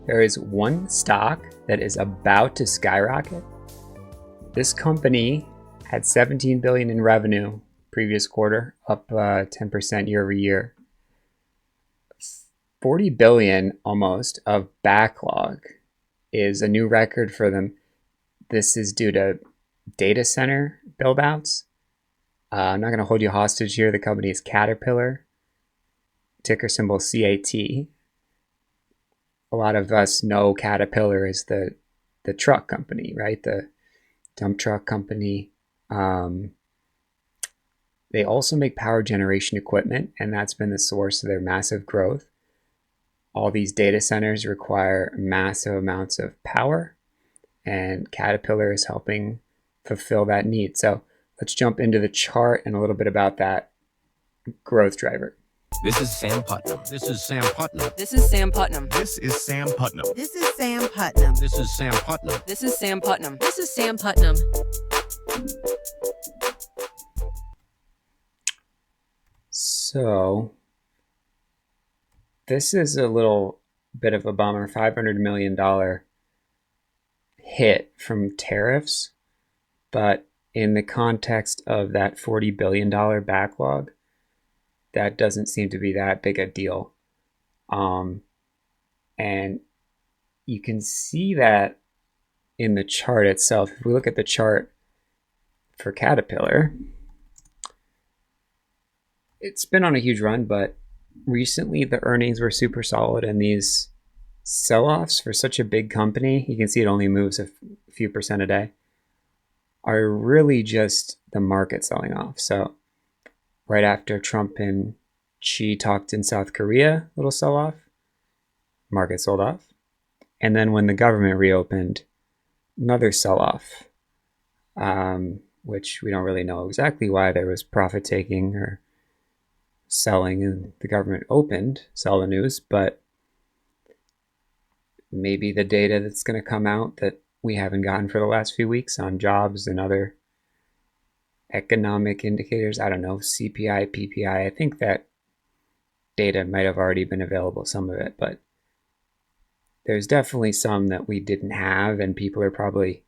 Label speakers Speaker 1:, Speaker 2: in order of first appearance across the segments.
Speaker 1: there is one stock that is about to skyrocket. This company had 17 billion in revenue previous quarter, up 10% year over year. 40 billion almost of backlog is a new record for them. This is due to data center buildouts. I'm not going to hold you hostage here. The company is Caterpillar, ticker symbol CAT. A lot of us know Caterpillar is the truck company, right? The dump truck company. They also make power generation equipment, and that's been the source of their massive growth. All these data centers require massive amounts of power, and Caterpillar is helping fulfill that need. So let's jump into the chart and a little bit about that growth driver.
Speaker 2: This is Sam Putnam. This is Sam Putnam.
Speaker 3: This is Sam Putnam.
Speaker 4: This is Sam Putnam.
Speaker 5: This is Sam Putnam.
Speaker 2: This is Sam Putnam.
Speaker 3: This is Sam Putnam.
Speaker 5: This is Sam Putnam.
Speaker 1: So this is a little bit of a bummer. $500 million hit from tariffs, but in the context of that $40 billion backlog, that doesn't seem to be that big a deal. And you can see that in the chart itself. If we look at the chart for Caterpillar, it's been on a huge run, but recently the earnings were super solid, and these sell-offs for such a big company, you can see it only moves a few percent a day, are really just the market selling off. So right after Trump and Xi talked in South Korea, little sell-off, market sold off. And then when the government reopened, another sell-off, which we don't really know exactly why. There was profit taking or selling, and the government opened, sell the news, but maybe the data that's going to come out that we haven't gotten for the last few weeks on jobs and other economic indicators, I don't know, CPI, PPI, I think that data might have already been available, some of it, but there's definitely some that we didn't have, and people are probably,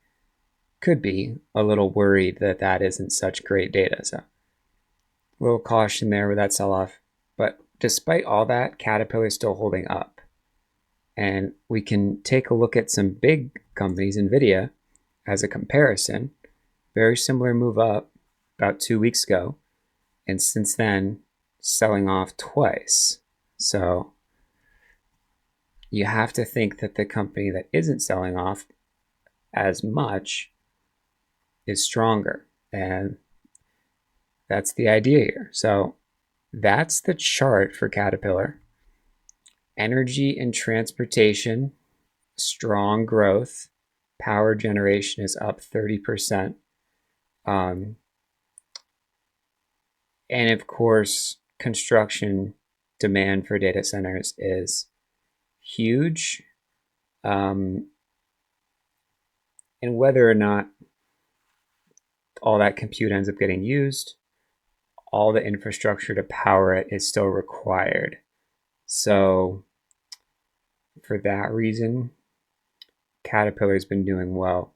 Speaker 1: could be a little worried that that isn't such great data. So a little caution there with that sell-off. But despite all that, Caterpillar is still holding up. And we can take a look at some big companies, NVIDIA, as a comparison. Very similar move up about 2 weeks ago. And since then, selling off twice. So you have to think that the company that isn't selling off as much is stronger. And that's the idea here. So that's the chart for Caterpillar. Energy and transportation, strong growth. Power generation is up 30%. And of course, construction demand for data centers is huge. And whether or not all that compute ends up getting used, all the infrastructure to power it is still required. So for that reason, Caterpillar's been doing well.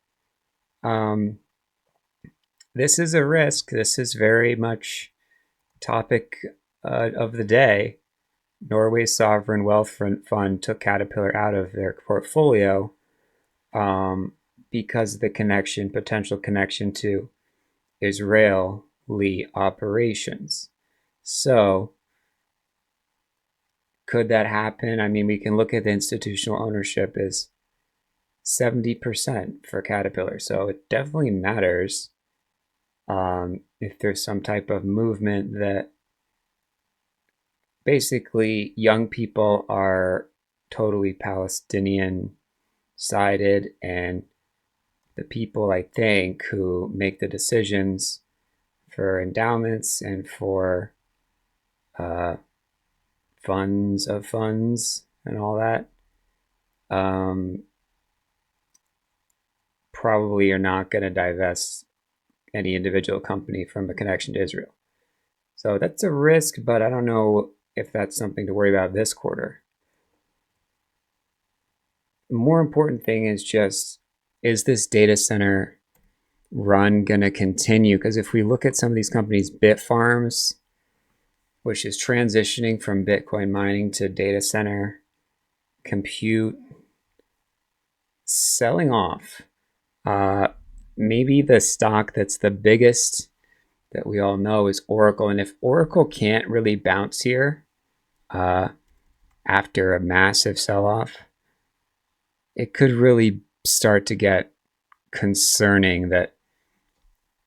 Speaker 1: This is a risk. This is very much topic of the day. Norway's sovereign wealth fund took Caterpillar out of their portfolio because of the potential connection to Israeli operations. So could that happen? I mean, we can look at the institutional ownership is 70% for Caterpillar. So it definitely matters if there's some type of movement that basically young people are totally Palestinian sided, and the people, I think, who make the decisions for endowments and for funds of funds and all that, probably are not going to divest any individual company from a connection to Israel. So that's a risk, but I don't know if that's something to worry about this quarter. more important thing is just, is this data center run going to continue? Because if we look at some of these companies, Bitfarms, which is transitioning from Bitcoin mining to data center compute, selling off. Maybe the stock that's the biggest that we all know is Oracle. And if Oracle can't really bounce here after a massive sell-off, it could really start to get concerning that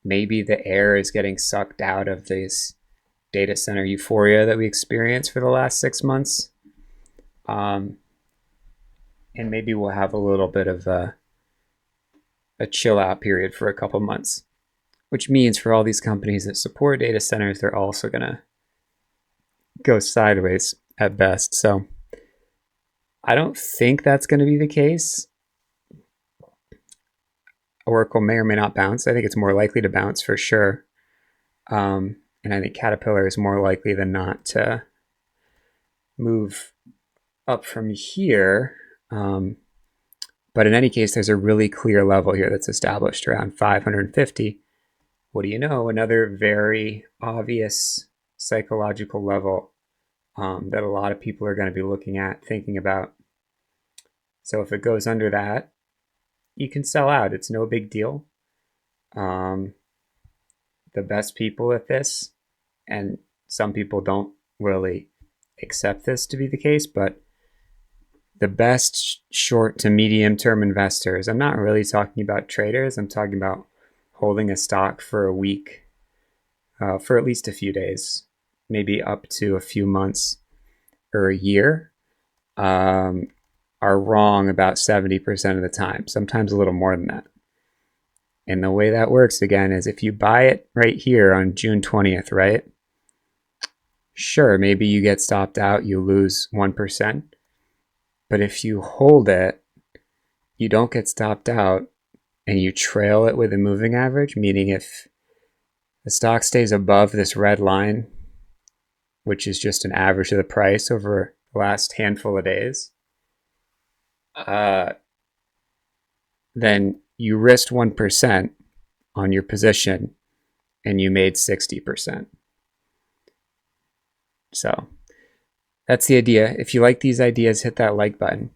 Speaker 1: maybe the air is getting sucked out of this data center euphoria that we experienced for the last 6 months. And maybe we'll have a little bit of a chill out period for a couple months, which means for all these companies that support data centers, they're also going to go sideways at best. So I don't think that's going to be the case. Oracle may or may not bounce. I think it's more likely to bounce for sure. And I think Caterpillar is more likely than not to move up from here. But in any case, there's a really clear level here that's established around 550. What do you know? Another very obvious psychological level that a lot of people are going to be looking at, thinking about. So if it goes under that, you can sell out. It's no big deal. The best people at this, and some people don't really accept this to be the case, but the best short to medium term investors, I'm not really talking about traders, I'm talking about holding a stock for a week, for at least a few days, maybe up to a few months or a year, are wrong about 70% of the time, sometimes a little more than that. And the way that works, again, is if you buy it right here on June 20th, right? Sure, maybe you get stopped out, you lose 1%. But if you hold it, you don't get stopped out, and you trail it with a moving average, meaning if the stock stays above this red line, which is just an average of the price over the last handful of days, then you risked 1% on your position and you made 60%. So that's the idea. If you like these ideas, hit that like button.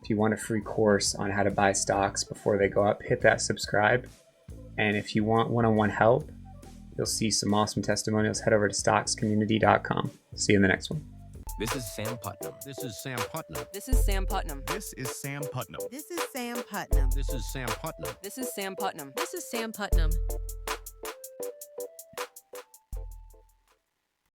Speaker 1: If you want a free course on how to buy stocks before they go up, hit that subscribe. And if you want one-on-one help, you'll see some awesome testimonials. Head over to stockscommunity.com. See you in the next one.
Speaker 2: This is Sam Putnam. This is Sam Putnam.
Speaker 3: This is Sam Putnam.
Speaker 4: This is Sam Putnam.
Speaker 5: This is Sam Putnam.
Speaker 2: This is Sam Putnam.
Speaker 3: This is Sam Putnam.
Speaker 5: This is Sam Putnam.